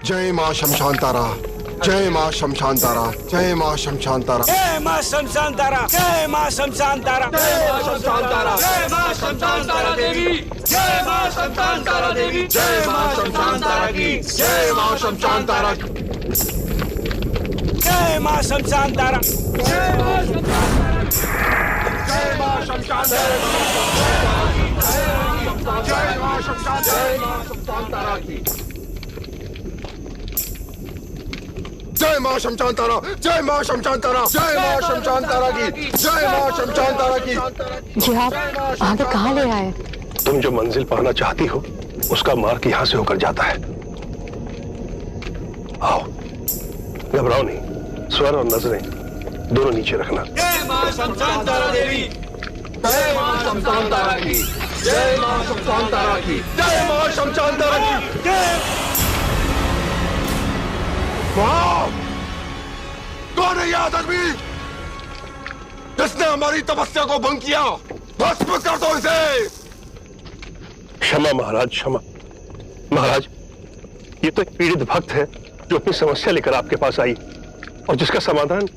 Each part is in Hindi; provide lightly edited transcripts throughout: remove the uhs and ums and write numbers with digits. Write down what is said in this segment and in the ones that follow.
जय मां शमशान तारा, जय मां शमशान तारा, जय मां शमशान तारा, जय मां शमशान तारा, जय मां शमशान तारा, जय मां शमशान तारा, जय मां शमशान तारा देवी, जय मां शमशान तारा देवी, जय मां शमशान तारा की, जय मां शमशान तारा, जय मां शमशान तारा, जय मां शमशान तारा, जय मां शमशान तारा, जय मां शमशान तारा की, जय मां शमशान तारा, जय मां शमशान तारा, जय मां शमशान तारा की, जय मां शमशान तारा की। जी आप आगे कहाँ ले आए? तुम जो मंजिल पाना चाहती हो उसका मार्ग यहाँ से होकर जाता है। आओ, घबराओ नहीं, स्वर और नजरें दोनों नीचे रखना। जय मां शमशान तारा देवी, जय मां शमशान तारा की, जय मां शमशान तारा की, जय मां शमशान तारा की। वाह! कौन है यह आदमी जिसने हमारी तपस्या को भंग किया? भस्म कर दो इसे। क्षमा महाराज, क्षमा। महाराज, ये तो एक पीड़ित भक्त है जो अपनी समस्या लेकर आपके पास आई और जिसका समाधान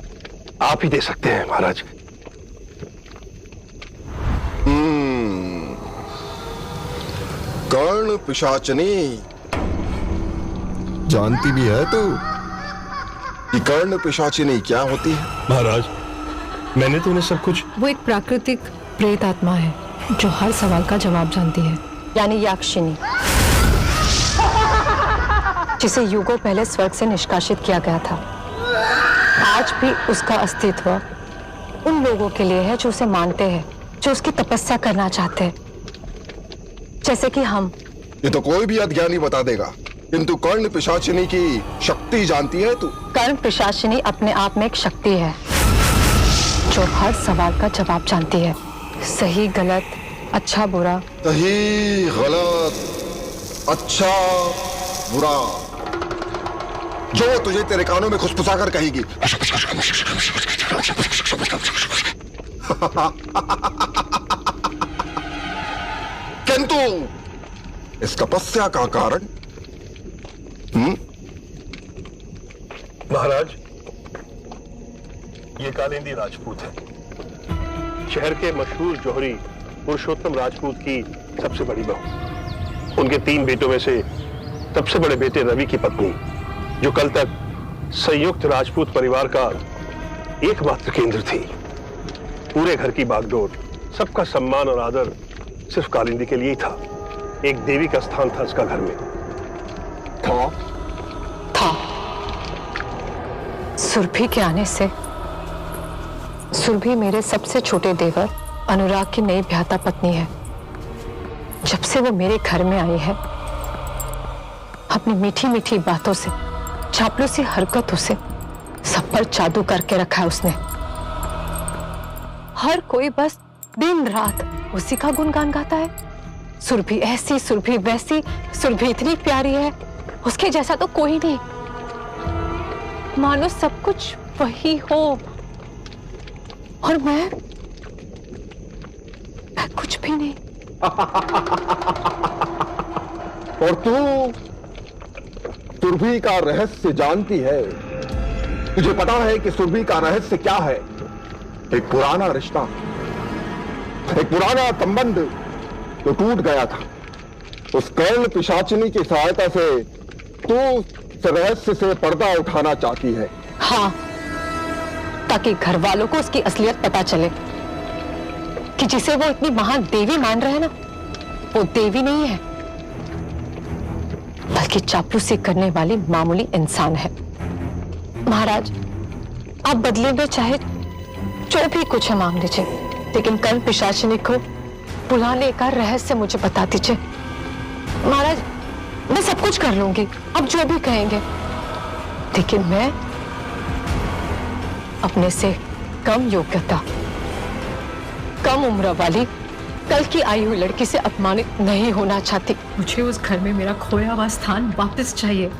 आप ही दे सकते हैं महाराज। कर्ण पिशाचनी, जानती भी है तू कि कर्ण पिशाचिनी क्या होती है? महाराज, मैंने तो उन्हें सब कुछ। वो एक प्राकृतिक प्रेत आत्मा है जो हर सवाल का जवाब जानती है, यानी याक्षिनी, जिसे युगों पहले स्वर्ग से निष्कासित किया गया था। आज भी उसका अस्तित्व उन लोगों के लिए है जो उसे मानते हैं, जो उसकी तपस्या करना चाहते हैं, जैसे कि हम। ये तो कोई भी अज्ञानी बता देगा, किंतु कर्ण पिशाचिनी की शक्ति जानती है तू? कर्ण पिशाचिनी अपने आप में एक शक्ति है जो हर सवाल का जवाब जानती है। सही गलत, अच्छा बुरा। सही गलत, अच्छा बुरा, जो तुझे तेरे कानों में खुसफुसा कर कहेगी। किंतु इस तपस्या का कारण? महाराज, ये कालिंदी राजपूत है, शहर के मशहूर जौहरी पुरुषोत्तम राजपूत की सबसे बड़ी बहू। उनके 3 बेटों में से सबसे बड़े बेटे रवि की पत्नी, जो कल तक संयुक्त राजपूत परिवार का एकमात्र केंद्र थी। पूरे घर की बागडोर, सबका सम्मान और आदर सिर्फ कालिंदी के लिए ही था। एक देवी का स्थान था उसका घर में। था सुरभि के आने से सुरभि मेरे सबसे छोटे देवर अनुराग की नई ब्याहता पत्नी है। जब से वो मेरे घर में आई है, अपनी मीठी मीठी बातों से, चापलूसी हरकतों से सब पर जादू करके रखा है उसने। हर कोई बस दिन रात उसी का गुणगान गाता है। सुरभि ऐसी, सुरभि वैसी, सुरभि इतनी प्यारी है, उसके जैसा तो कोई नहीं। मानो सब कुछ वही हो और मैं कुछ भी नहीं। और तू सुरभि का रहस्य जानती है? तुझे पता है कि सुरभि का रहस्य क्या है? एक पुराना रिश्ता, एक पुराना संबंध जो टूट गया था। उस कर्ण पिशाचिनी की सहायता से तू इस रहस्य से पर्दा उठाना चाहती है। हाँ, ताकि घर वालों को उसकी असलियत पता चले कि जिसे वो इतनी महान देवी मान रहे हैं ना, वो देवी नहीं है, बल्कि चापलूसी करने वाली मामूली इंसान है। महाराज, आप बदले में चाहे जो भी कुछ है मांग लीजिए, लेकिन कर्ण पिशाचिनी को बुलाने का रहस्य मुझे बता दीजिए। महाराज, मैं सब कुछ कर लूंगी, आप जो भी कहेंगे, लेकिन मैं अपने से कम योग्यता, कम उम्र वाली, कल की आई हुई लड़की से अपमानित नहीं होना चाहती। मुझे उस घर में मेरा खोया हुआ स्थान वापस चाहिए।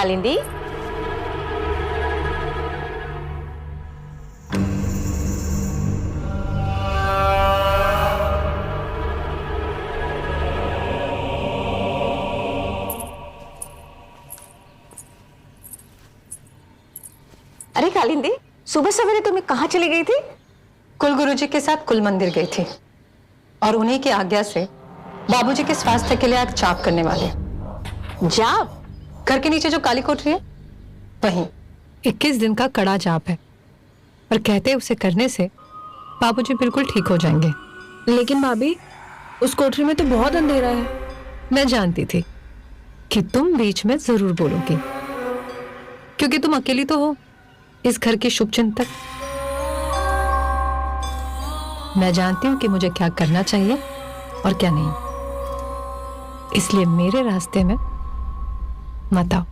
कालिंदी। अरे कालिंदी, सुबह सवेरे तुम्हें कहाँ चली गई थी? कुल गुरुजी के साथ कुल मंदिर गई थी और उन्हीं की आज्ञा से बाबूजी के स्वास्थ्य के लिए आज जाप करने वाले। जाप? घर के नीचे जो काली कोठरी है वहीं 21 दिन का कड़ा जाप है और कहते उसे करने से बाबूजी बिल्कुल ठीक हो जाएंगे। लेकिन भाभी, उस कोठरी में तो बहुत अंधेरा है। मैं जानती थी कि तुम बीच में जरूर बोलोगी, क्योंकि तुम अकेली तो हो इस घर की शुभ चिंतक। मैं जानती हूं कि मुझे क्या करना चाहिए और क्या नहीं, इसलिए मेरे रास्ते में मत आओ,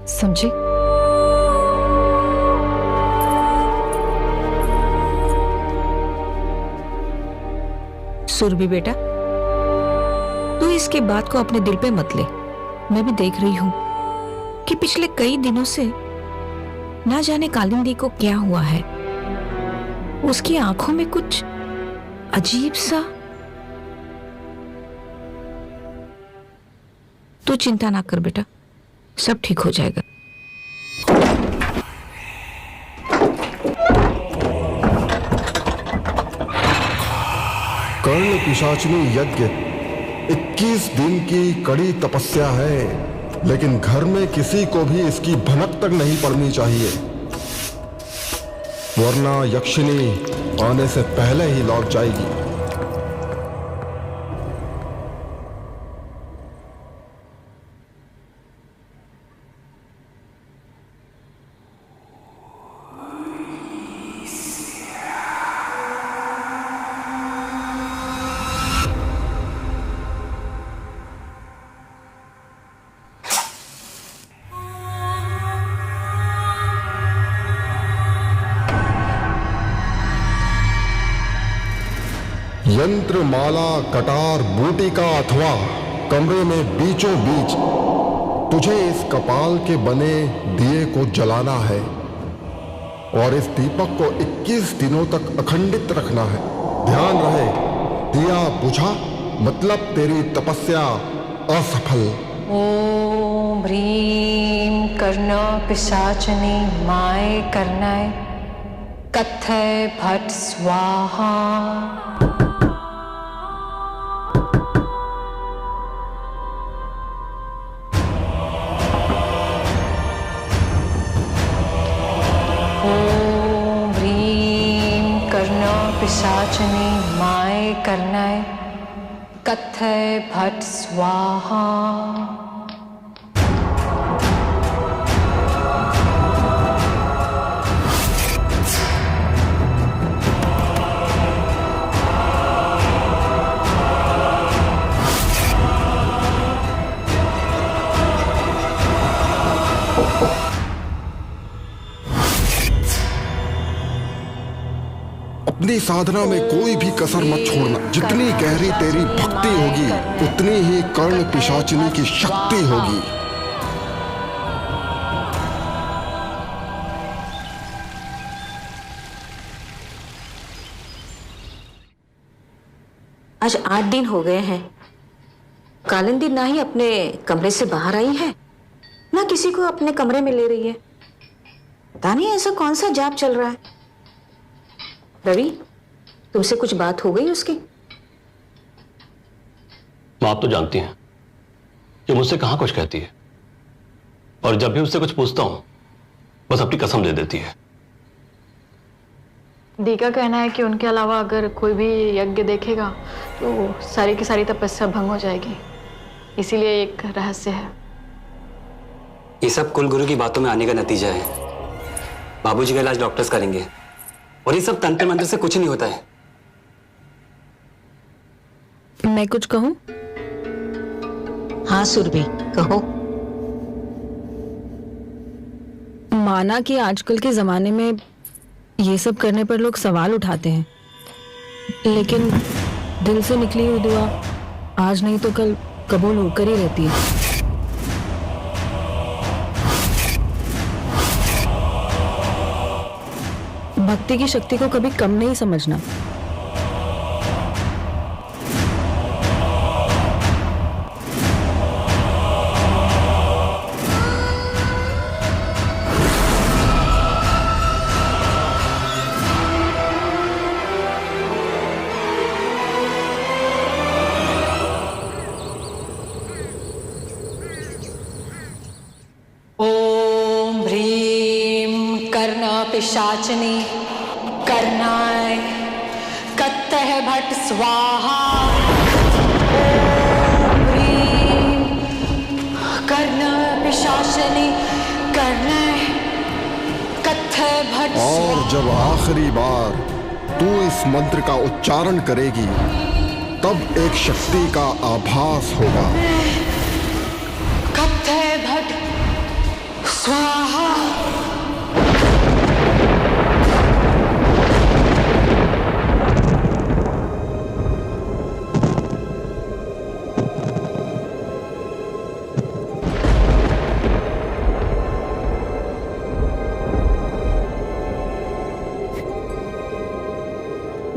समझी? सुरभि बेटा, तू इसके बात को अपने दिल पे मत ले। मैं भी देख रही हूं कि पिछले कई दिनों से ना जाने कालिंदी को क्या हुआ है। उसकी आंखों में कुछ अजीब सा। तू चिंता ना कर बेटा, सब ठीक हो जाएगा। कर्ण पिशाचिनी यज्ञ 21 दिन की कड़ी तपस्या है, लेकिन घर में किसी को भी इसकी भनक तक नहीं पड़नी चाहिए, वरना यक्षिनी आने से पहले ही लौट जाएगी। यंत्र, माला, कटार, बूटिका अथवा कमरे में बीचों बीच तुझे इस कपाल के बने दिए को जलाना है और इस दीपक को 21 दिनों तक अखंडित रखना है। ध्यान रहे, दिया बुझा मतलब तेरी तपस्या असफल। ओम ह्रीं कर्ण पिशाचिनी माय कर्णाय कथय भट स्वाहा। ओम ह्रीं कर्ण पिशाचिनी माय कर्णाय कथय भट स्वाहा। अपनी साधना में कोई भी कसर मत छोड़ना। जितनी गहरी तेरी भक्ति होगी उतनी ही कर्ण पिशाचिनी की शक्ति होगी। आज 8 दिन हो गए हैं, कालिंदी ना ही अपने कमरे से बाहर आई है, ना किसी को अपने कमरे में ले रही है। पता नहीं ऐसा कौन सा जाप चल रहा है। रवि, तुमसे कुछ बात हो गई उसकी? मां, आप तो जानती हैं कि मुझसे कहां कुछ कहती है, और जब भी उससे कुछ पूछता हूं बस अपनी कसम दे देती है। दी का कहना है कि उनके अलावा अगर कोई भी यज्ञ देखेगा तो सारी की सारी तपस्या भंग हो जाएगी, इसीलिए एक रहस्य है। ये सब कुलगुरु की बातों में आने का नतीजा है। बाबूजी का इलाज डॉक्टर्स करेंगे और ये सब तंत्र मंत्र से कुछ नहीं होता है। मैं कुछ कहूं? हाँ सुरभि, कहो। माना कि आजकल के जमाने में ये सब करने पर लोग सवाल उठाते हैं, लेकिन दिल से निकली हुई दुआ आज नहीं तो कल कबूल होकर ही रहती है। भक्ति की शक्ति को कभी कम नहीं समझना। ओम ह्रीं कर्णा पिशाचिनी कर्णाय कत्तः भट्ट स्वाहा। ओम ह्रीं कर्णा पिशाचिनी कर्णाय कत्तः भट्ट स्वाहा। और जब आखिरी बार तू इस मंत्र का उच्चारण करेगी तब एक शक्ति का आभास होगा। कत्तः भट्ट स्वाहा।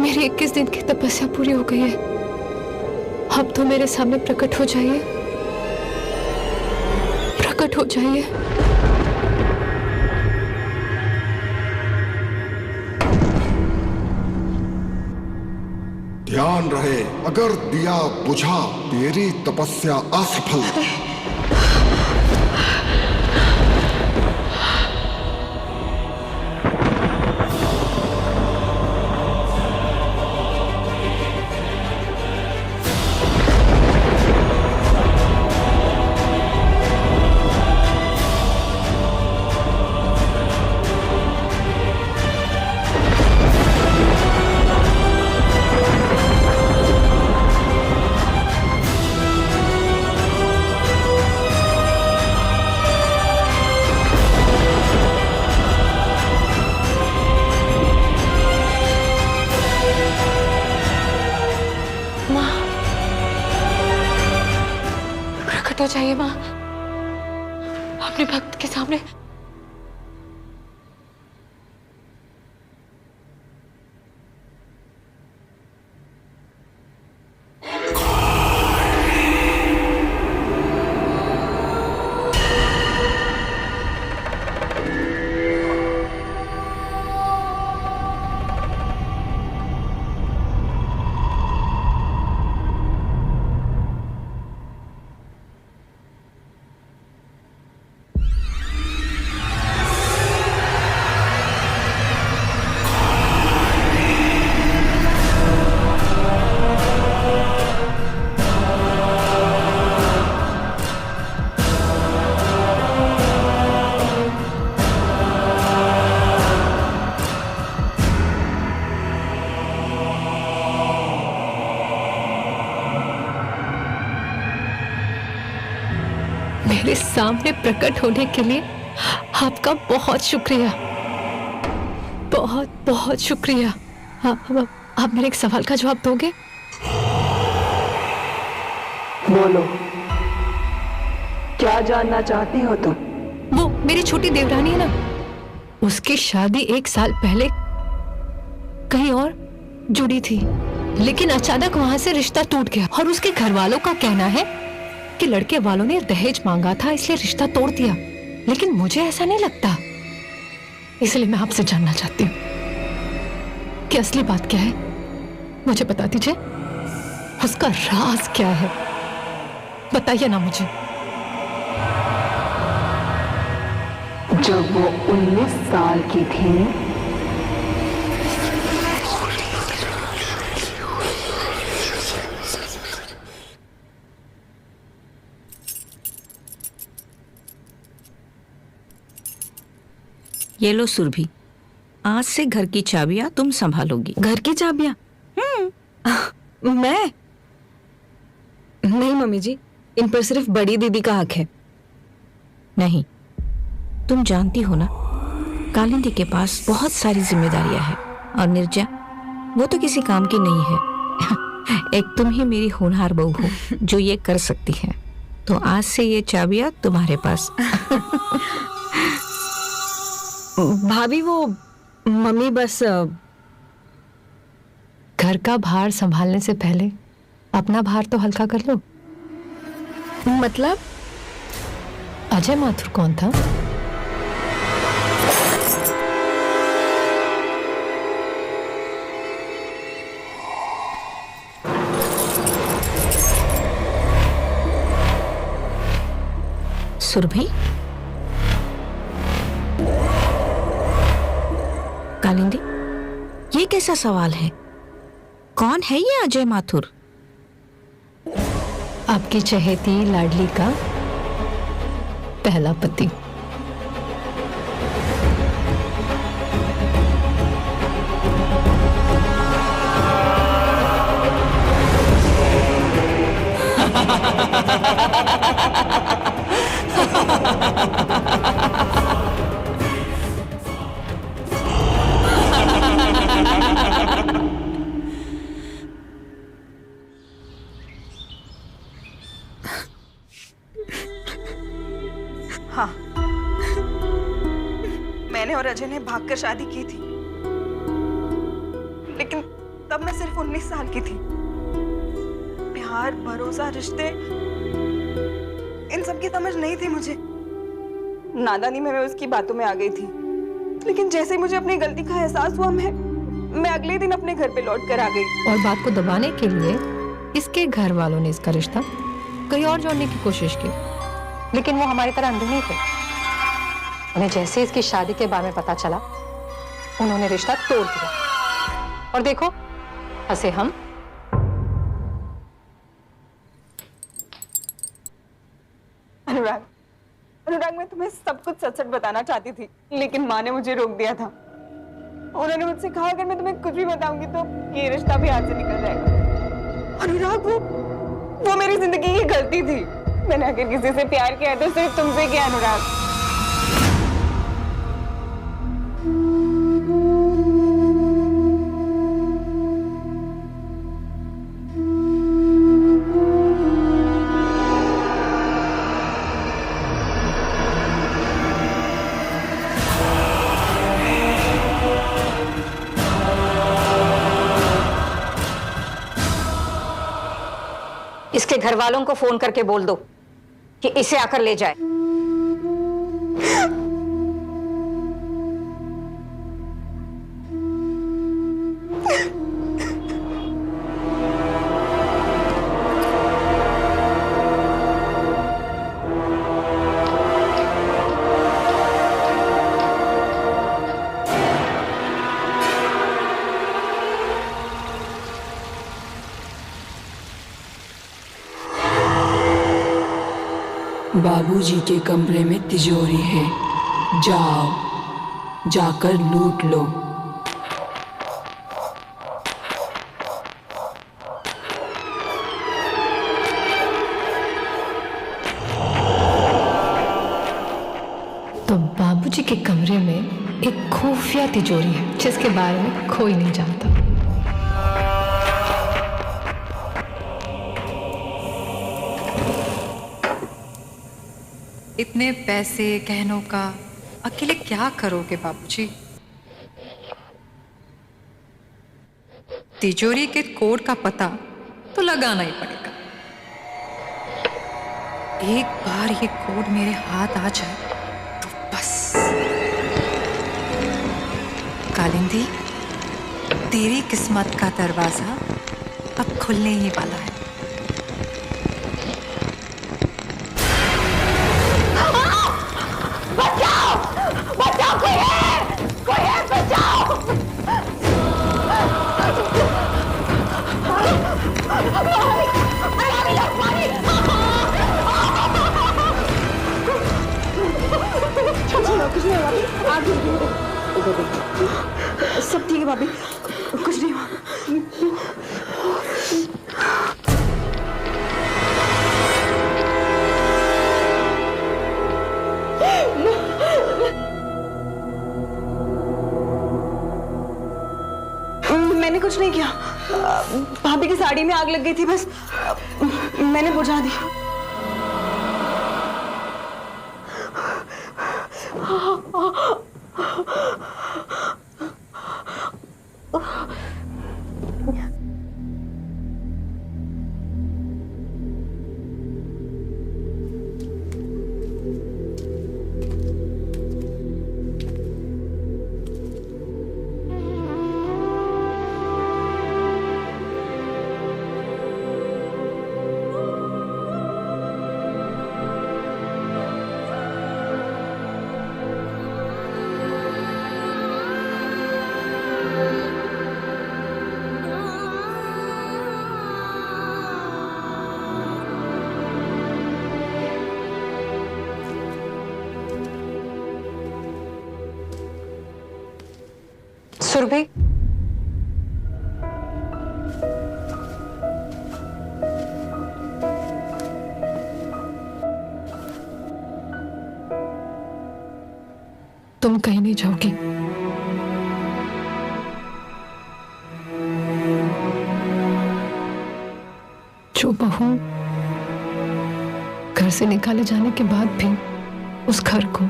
मेरी 21 दिन की तपस्या पूरी हो गई है। अब तो मेरे सामने प्रकट हो जाइए, प्रकट हो जाइए। ध्यान रहे, अगर दिया बुझा तेरी तपस्या असफल। प्रकट हो जाइए माँ, अपने भक्त के सामने। मेरे सामने प्रकट होने के लिए आपका बहुत शुक्रिया, बहुत बहुत शुक्रिया। आप मेरे एक सवाल का जवाब दोगे? बोलो, क्या जानना चाहती हो तुम? वो मेरी छोटी देवरानी है ना, उसकी शादी 1 साल पहले कहीं और जुड़ी थी, लेकिन अचानक वहां से रिश्ता टूट गया और उसके घर वालों का कहना है कि लड़के वालों ने दहेज मांगा था इसलिए रिश्ता तोड़ दिया। लेकिन मुझे ऐसा नहीं लगता, इसलिए मैं आपसे जानना चाहती हूँ कि असली बात क्या है। मुझे बता दीजिए, उसका राज क्या है, बताइए ना मुझे। जब वो 19 साल की थी ये लो सुरभि, आज से घर की चाबियां तुम संभालोगी। घर की चाबियां? मैं नहीं मम्मी जी, इन पर सिर्फ बड़ी दीदी का हक है। नहीं, तुम जानती हो ना, कालिंदी के पास बहुत सारी जिम्मेदारियां हैं और निर्जा वो तो किसी काम की नहीं है। एक तुम ही मेरी होनहार बहू हो जो ये कर सकती है, तो आज से ये चाबियां तुम्हारे पास। भाभी, वो मम्मी बस घर का भार संभालने से पहले अपना भार तो हल्का कर लो। मतलब अजय माथुर कौन था? सुरभि? कालिंदी, ये कैसा सवाल है? कौन है ये अजय माथुर? आपकी चहेती लाडली का पहला पति। हाँ, मैंने और अजय ने भागकर शादी की थी, लेकिन तब मैं सिर्फ 19 साल की थी। प्यार, भरोसा, रिश्ते, इन सब की समझ नहीं थी मुझे। नादानी में मैं उसकी बातों में आ गई थी, लेकिन जैसे ही मुझे अपनी गलती का एहसास हुआ, मैं अगले दिन अपने घर पे लौट कर आ गई। और बात को दबाने के लिए इसके घर वालों ने इसका रिश्ता कहीं और जोड़ने की कोशिश की, लेकिन वो हमारी तरह अंधे नहीं थे। उन्हें जैसे इसकी शादी के बारे में पता चला, उन्होंने रिश्ता तोड़ दिया। और देखो, हंसे हम। अनुराग, मैं तुम्हें सब कुछ सच-सच बताना चाहती थी, लेकिन माँ ने मुझे रोक दिया था। उन्होंने मुझसे कहा, अगर मैं तुम्हें कुछ भी बताऊंगी तो ये रिश्ता भी हाथ से निकल जाएगा। अनुराग, वो मेरी जिंदगी की गलती थी। मैंने अगर किसी से प्यार किया तो सिर्फ तुमसे किया। अनुराग, इसके घर वालों को फोन करके बोल दो कि इसे आकर ले जाए। बाबूजी के कमरे में तिजोरी है, जाओ जाकर लूट लो। तो बाबूजी के कमरे में एक खुफिया तिजोरी है, जिसके बारे में कोई नहीं जानता। इतने पैसे, गहनों का अकेले क्या करोगे बाबूजी? तिजोरी के कोड का पता तो लगाना ही पड़ेगा। एक बार ये कोड मेरे हाथ आ जाए तो बस। कालिंदी, तेरी किस्मत का दरवाजा अब खुलने ही वाला है। सब ठीक है भाभी, कुछ नहीं हुआ। मैंने कुछ नहीं किया। भाभी की साड़ी में आग लग गई थी, बस मैंने बुझा दी। सुरभि, तुम कहीं नहीं जाओगी। जो बहू घर से निकाले जाने के बाद भी उस घर को,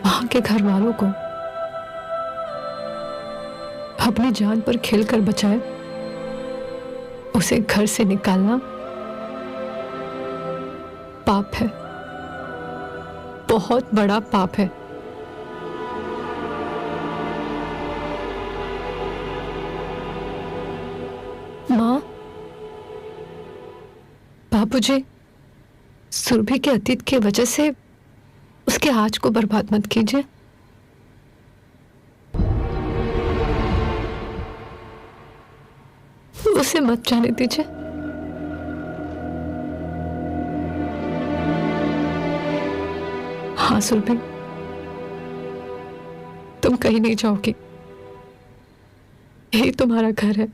वहां के घर वालों को अपनी जान पर खेलकर बचाए, उसे घर से निकालना पाप है, बहुत बड़ा पाप है। माँ, बाबूजी, सुरभि के अतीत की वजह से उसके आज को बर्बाद मत कीजिए। उसे मत जाने दीजिए। हाँ सुरभि, तुम कहीं नहीं जाओगी, यही तुम्हारा घर है।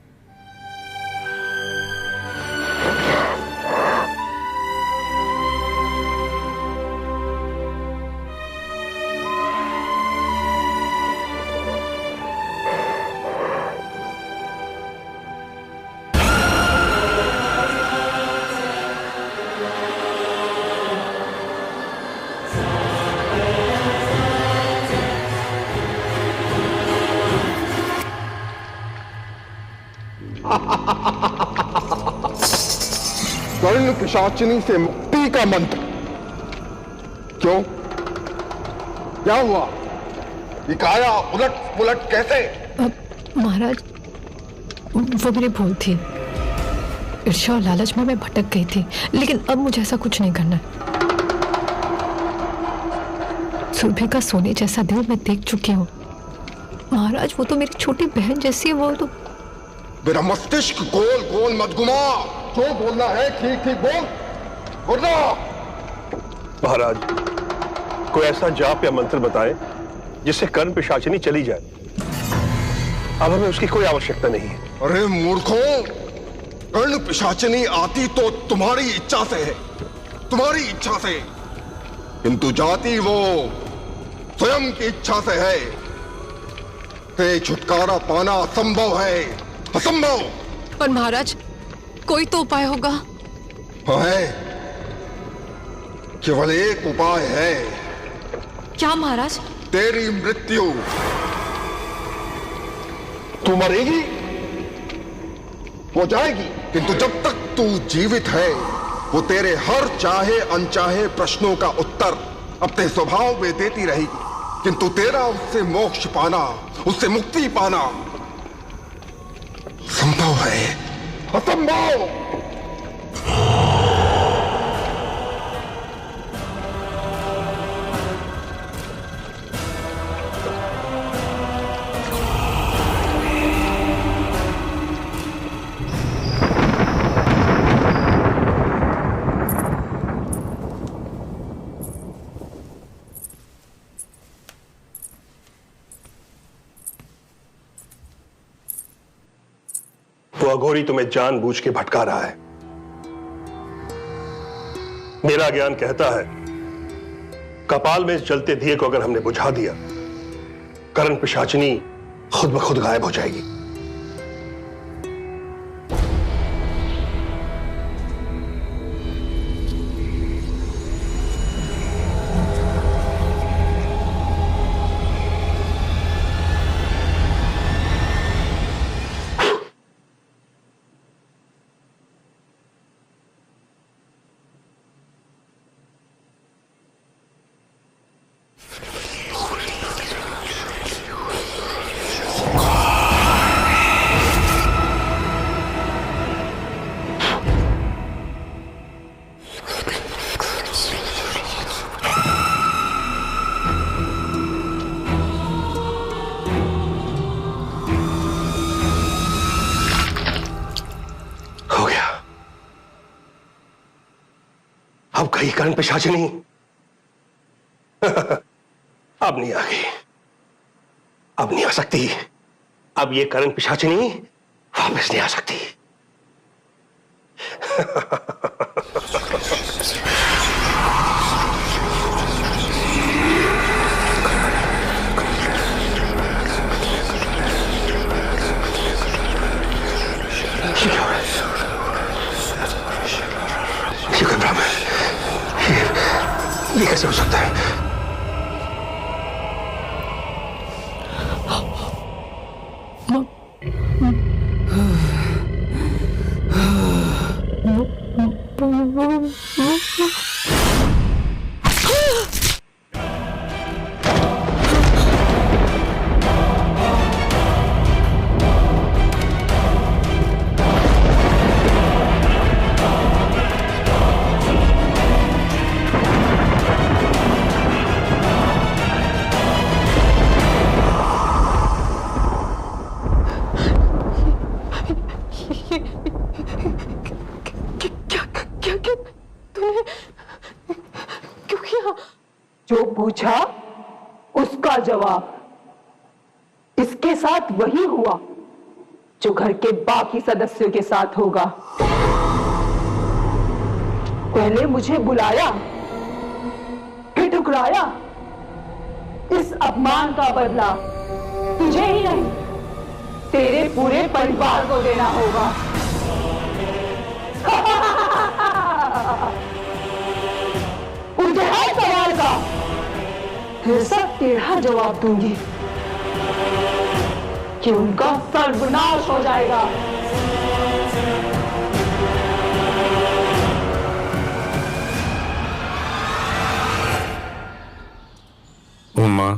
कर्ण पिशाचिनी से मुक्ति का मंत्र। क्यों, क्या हुआ? ये काया उलट पुलट कैसे? महाराज, वो मेरी भूल थी। ईर्ष्या और लालच में मैं भटक गई थी, लेकिन अब मुझे ऐसा कुछ नहीं करना। सुरभि का सोने जैसा दिल मैं देख चुकी हूँ। महाराज, वो तो मेरी छोटी बहन जैसी है। वो तो मेरा मस्तिष्क गोल गोल मत घुमा। जो बोलना है ठीक ठीक बोल, बोलना। महाराज, कोई ऐसा जाप या मंत्र बताएं जिससे कर्ण पिशाचिनी चली जाए। अब हमें उसकी कोई आवश्यकता नहीं है। अरे मूर्खों, कर्ण पिशाचिनी आती तो तुम्हारी इच्छा से है, तुम्हारी इच्छा से, किंतु जाती वो स्वयं की इच्छा से है। ते छुटकारा पाना असंभव है, असंभव। पर महाराज, कोई तो उपाय होगा। है, केवल एक उपाय है। क्या महाराज? तेरी मृत्यु। तू मरेगी, हो जाएगी, किंतु जब तक तू जीवित है वो तेरे हर चाहे अनचाहे प्रश्नों का उत्तर अपने स्वभाव में देती रहेगी। किंतु तेरा उससे मोक्ष पाना, उससे मुक्ति पाना संभव है, असंभव। वो अघोरी तुम्हें जानबूझ के भटका रहा है। मेरा ज्ञान कहता है, कपाल में इस जलते दिए को अगर हमने बुझा दिया, कर्ण पिशाचिनी खुद ब खुद गायब हो जाएगी। अब गई कर्ण पिशाचिनी। अब नहीं आ गई, अब नहीं आ सकती, अब ये करण पिशाचिनी वापस नहीं आ सकती। ये कोई भ्रम है। ये कैसे हो सकता है? जो पूछा उसका जवाब। इसके साथ वही हुआ जो घर के बाकी सदस्यों के साथ होगा। पहले मुझे बुलाया, फिर ठुकराया। इस अपमान का बदला तुझे ही नहीं, तेरे पूरे परिवार को देना होगा। उनके हर सवाल का फिर सब टेढ़ा जवाब दूंगी कि उनका सर्वनाश हो जाएगा। उमा,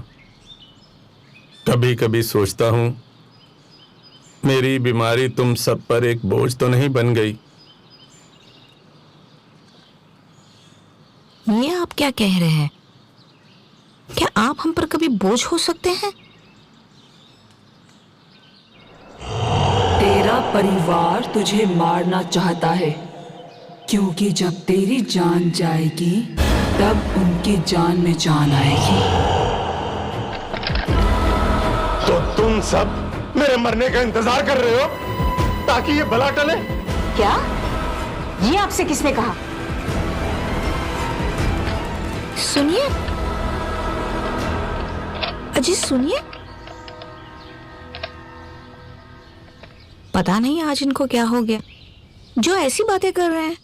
कभी कभी सोचता हूं मेरी बीमारी तुम सब पर एक बोझ तो नहीं बन गई। ये आप क्या कह रहे हैं? क्या आप हम पर कभी बोझ हो सकते हैं? तेरा परिवार तुझे मारना चाहता है, क्योंकि जब तेरी जान जाएगी तब उनकी जान में जान आएगी। तो तुम सब मेरे मरने का इंतजार कर रहे हो ताकि ये बला टले? क्या? ये आपसे किसने कहा? सुनिए अजी, सुनिए। पता नहीं आज इनको क्या हो गया जो ऐसी बातें कर रहे हैं।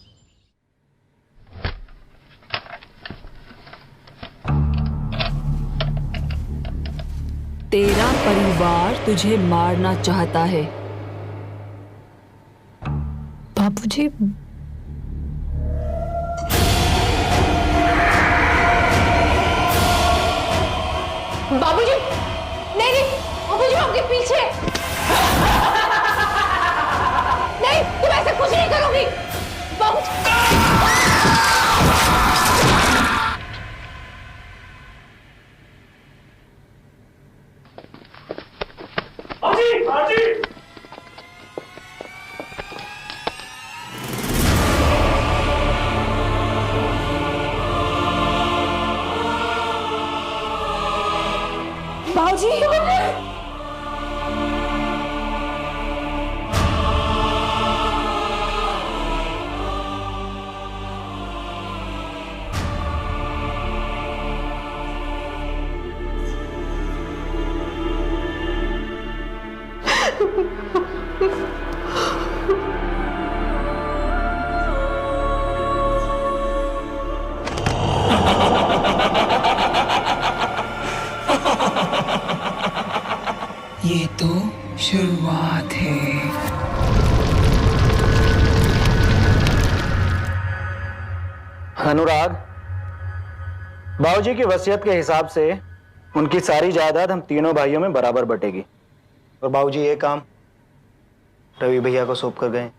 तेरा परिवार तुझे मारना चाहता है। बाबूजी, बाबूजी, नहीं नहीं, बाबूजी आपके पीछे। नहीं, तुम ऐसे कुछ नहीं करोगी। बाबूजी, बाजी, बाजी। बाबूजी, ये तो शुरुआत है। अनुराग, बाबूजी की वसीयत के हिसाब से उनकी सारी जायदाद हम तीनों भाइयों में बराबर बटेगी। और बाबूजी ये काम रवि भैया को सौंप कर गए।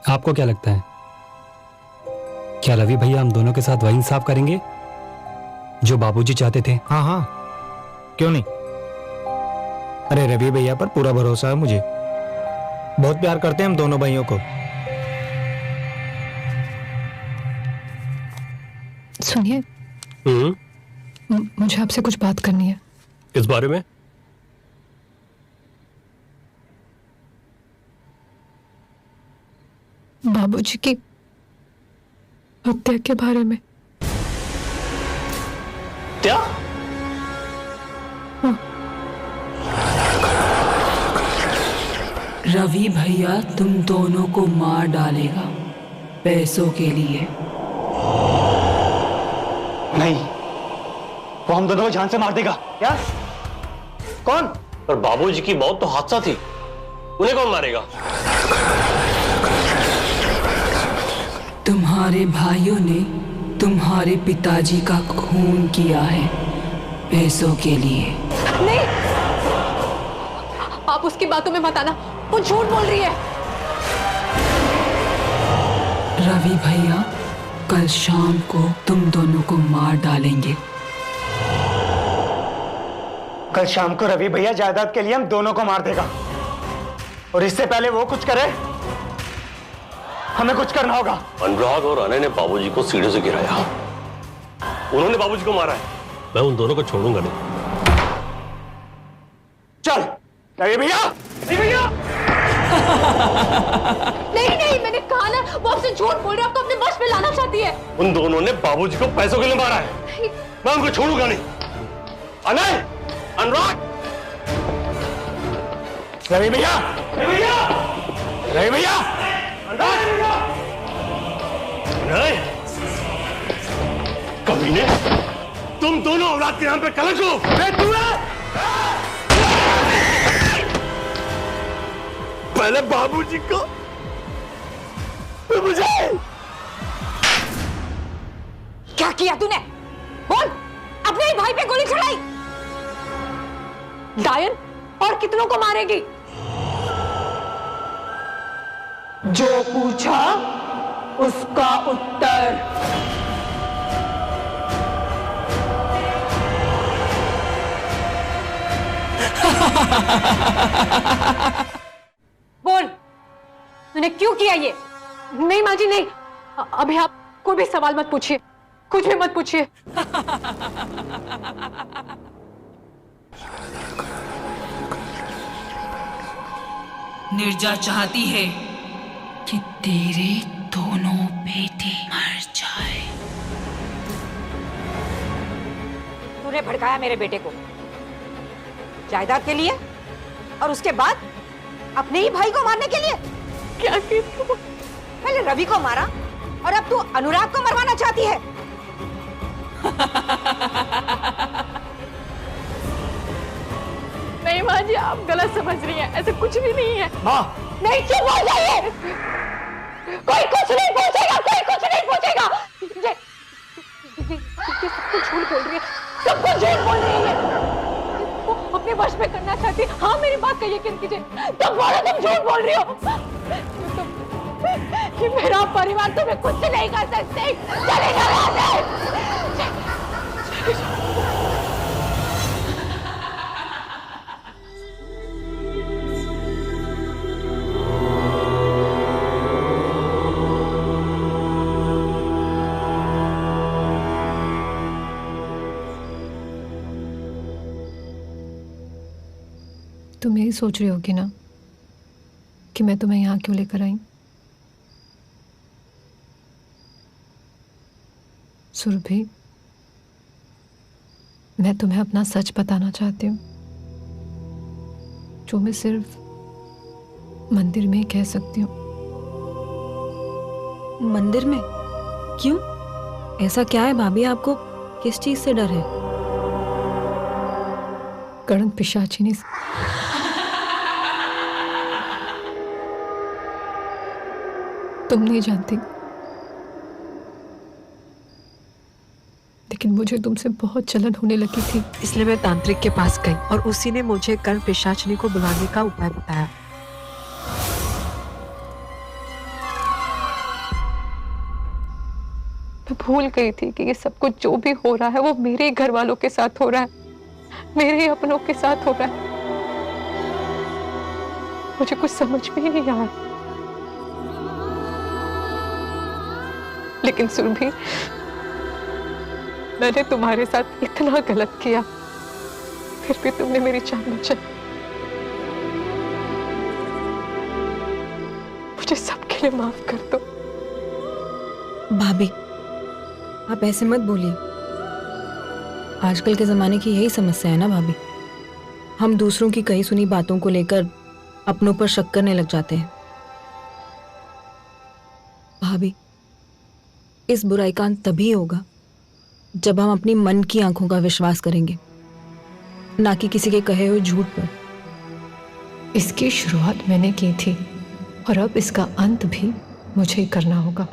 आपको क्या लगता है, क्या रवि भैया हम दोनों के साथ वही इंसाफ करेंगे जो बाबूजी चाहते थे? हाँ हाँ, क्यों नहीं। अरे रवि भैया पर पूरा भरोसा है मुझे, बहुत प्यार करते हैं हम दोनों भाइयों को। सुनिए, मुझे आपसे कुछ बात करनी है। किस बारे में? बाबूजी की हत्या के बारे में। क्या? रवि भैया तुम दोनों को मार डालेगा पैसों के लिए। नहीं, वो हम दोनों को जान से मार देगा। क्या? कौन? पर बाबूजी की मौत तो हादसा थी, उन्हें कौन मारेगा? तुम्हारे भाइयों ने तुम्हारे पिताजी का खून किया है पैसों के लिए। नहीं, आप उसकी बातों में मत आना, वो झूठ बोल रही है। रवि भैया कल शाम को तुम दोनों को मार डालेंगे। कल शाम को रवि भैया जायदाद के लिए हम दोनों को मार देगा, और इससे पहले वो कुछ करे हमें कुछ करना होगा। अनुराग और अनय ने बाबूजी को सीढ़ी से गिराया, उन्होंने बाबूजी को मारा है। मैं उन दोनों को छोड़ूंगा नहीं। चल रवि भैया, रवि भैया। नहीं नहीं, मैंने कहा ना, वो आपसे झूठ बोल रही है, आपको अपने वश में लाना चाहती है। उन दोनों ने बाबूजी को पैसों के लिए मारा है, मैं उनको छोड़ूंगा नहीं। अनय, अनुराग, रवि भैया, रवि भैया, रवि भैया, नहीं, कमीने, तुम दोनों औलाद के नाम पे कलंक हो। पहले बाबूजी को, मुझे क्या किया तूने? बोल, अपने ही भाई पे गोली चलाई। डायन, और कितनों को मारेगी? जो पूछा उसका उत्तर। बोल, तूने क्यों किया ये? नहीं माँ जी नहीं, अभी आप कोई भी सवाल मत पूछिए, कुछ भी मत पूछिए। निर्जा चाहती है कि तेरे दोनों बेटे मर जाए। तूने भड़काया मेरे बेटे को जायदाद के लिए, और उसके बाद अपने ही भाई को मारने के लिए। क्या की तू? पहले रवि को मारा और अब तू अनुराग को मरवाना चाहती है। नहीं माँ जी, आप गलत समझ रही हैं, ऐसे कुछ भी नहीं है। माँ, नहीं, चुप हो जाइए, कोई कुछ नहीं पूछेगा, कोई कुछ नहीं पूछेगा। ये सब कुछ झूठ बोल रही है, सब कुछ झूठ बोल रही है। वो अपने वश में करना चाहती है। हाँ, मेरी बात का यकीन कीजिए, तुम बोलो, तुम झूठ बोल रही हो। कि मेरा परिवार तुम्हें कुछ नहीं कर सकते। चले जाओ यहाँ से। तुम यही सोच रही होगी ना कि मैं तुम्हें यहाँ क्यों लेकर आई? सुरभि, मैं तुम्हें अपना सच बताना चाहती हूँ, जो मैं सिर्फ मंदिर में ही कह सकती हूँ। मंदिर में? क्यों? ऐसा क्या है भाभी, आपको किस चीज से डर है? कर्ण पिशाचिनी से। तुम नहीं जानती, लेकिन मुझे तुमसे बहुत जलन होने लगी थी, इसलिए मैं तांत्रिक के पास गई और उसी ने मुझे कर्ण पिशाचिनी को बुलाने का उपाय बताया। मैं भूल गई थी कि ये सब कुछ जो भी हो रहा है वो मेरे ही घर वालों के साथ हो रहा है, मेरे ही अपनों के साथ हो रहा है। मुझे कुछ समझ में ही नहीं आ रहा। लेकिन सुरभि, मैंने तुम्हारे साथ इतना गलत किया, फिर भी तुमने मेरी जान बचाई। मुझे सबके लिए माफ कर दो। भाभी, आप ऐसे मत बोलिए। आजकल के जमाने की यही समस्या है ना भाभी, हम दूसरों की कही सुनी बातों को लेकर अपनों पर शक करने लग जाते हैं। भाभी, इस बुराई का अंत तभी होगा जब हम अपनी मन की आंखों का विश्वास करेंगे, ना कि किसी के कहे हुए झूठ पर। इसकी शुरुआत मैंने की थी और अब इसका अंत भी मुझे ही करना होगा।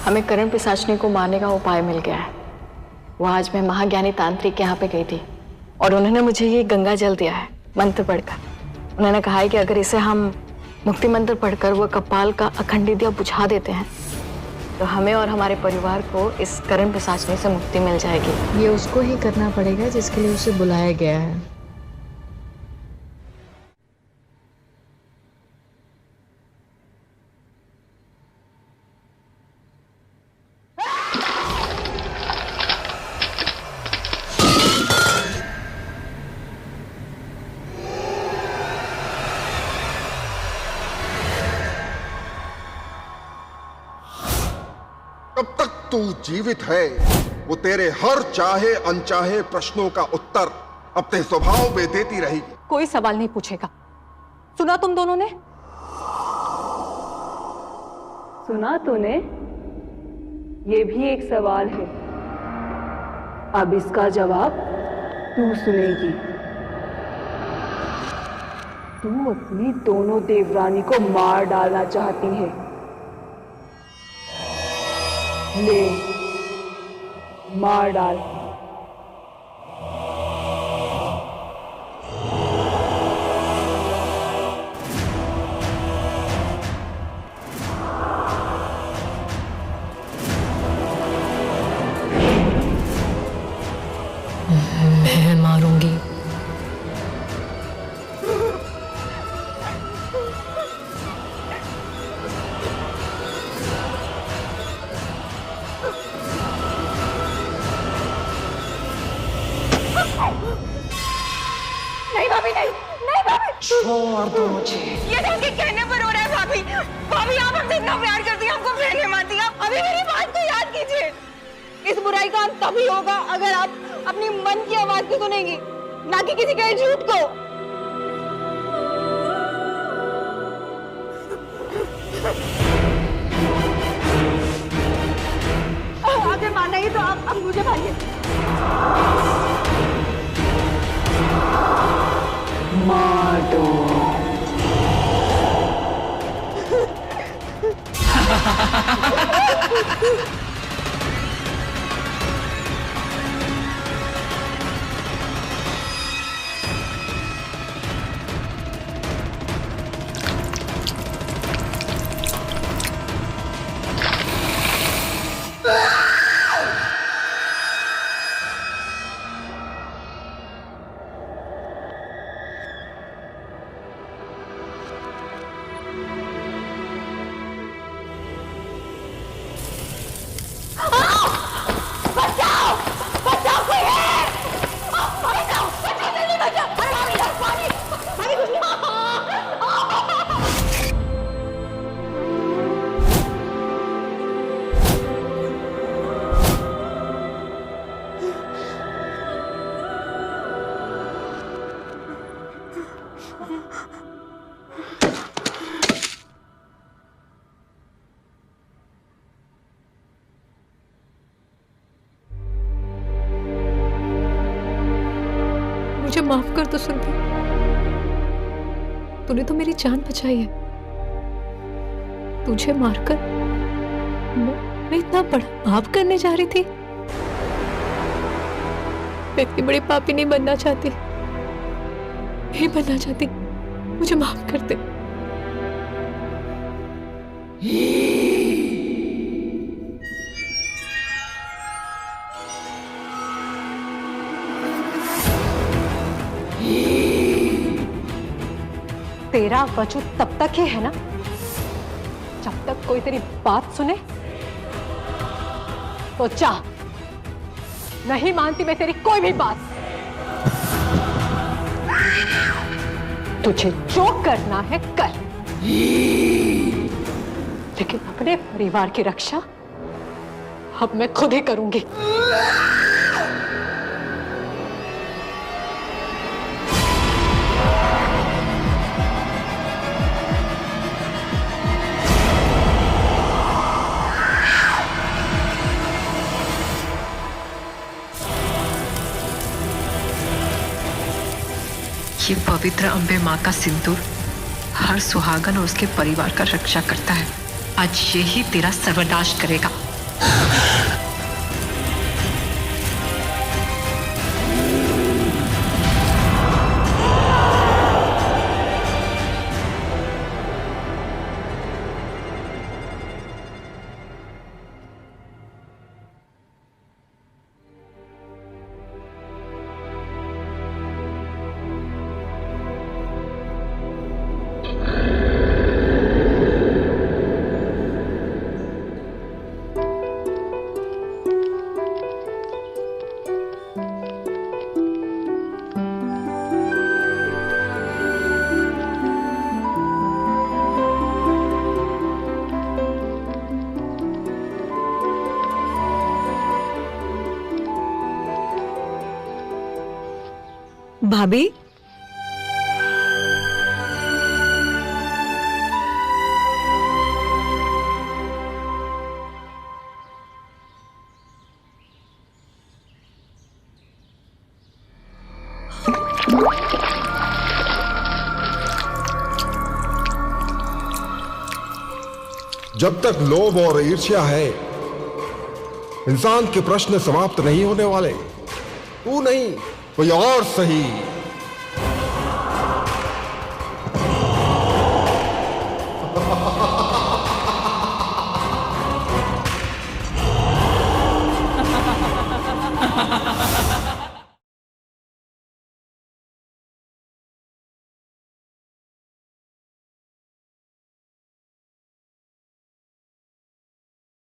हमें करण पिशाचनी को मारने का उपाय मिल गया है। वो आज मैं महाज्ञानी तांत्रिक के यहाँ पे गई थी और उन्होंने मुझे ये गंगा जल दिया है मंत्र पढ़कर। उन्होंने कहा है कि अगर इसे हम मुक्ति मंत्र पढ़कर वो कपाल का अखंडित दिया बुझा देते हैं तो हमें और हमारे परिवार को इस करण पिशाचनी से मुक्ति मिल जाएगी। ये उसको ही करना पड़ेगा जिसके लिए उसे बुलाया गया है। जब तक तू जीवित है वो तेरे हर चाहे अनचाहे प्रश्नों का उत्तर अपने स्वभाव में देती रहेगी। कोई सवाल नहीं पूछेगा। सुना तुम दोनों ने? सुना तूने? ये भी एक सवाल है, अब इसका जवाब तू सुनेगी। तू अपनी दोनों देवरानी को मार डालना चाहती है। ले, मार डाल। मैं मारूंगी। नहीं भाभी, नहीं नहीं भाभी, छोड़ दो मुझे। ये तो उनके कहने पर हो रहा है भाभी। भाभी आप हमसे इतना प्यार करती हैं, हमको प्यार नहीं मानती। आप अभी मेरी बात को याद कीजिए। इस बुराई का अंत तभी होगा अगर आप अपनी मन की आवाज को सुनेंगी, ना कि किसी के झूठ को। अगर मानना ही तो आप अब मुझे भाइए। मार दो। मुझे माफ कर दो सुरभि। तूने तो मेरी जान बचाई है। तुझे मारकर मैं इतना बड़ा पाप करने जा रही थी। मैं इतनी बड़ी पापी नहीं बनना चाहती, नहीं बनना चाहती। मुझे माफ कर दे। तेरा वजूद तब तक ही है ना जब तक कोई तेरी बात सुने। तो जा, नहीं मानती मैं तेरी कोई भी बात। तुझे जो करना है कर, लेकिन अपने परिवार की रक्षा अब मैं खुद ही करूंगी। ये पवित्र अंबे माँ का सिंदूर हर सुहागन और उसके परिवार का रक्षा करता है। आज यही तेरा सर्वनाश करेगा। भाभी, जब तक लोभ और ईर्ष्या है, इंसान के प्रश्न समाप्त नहीं होने वाले। तू नहीं, कोई और सही।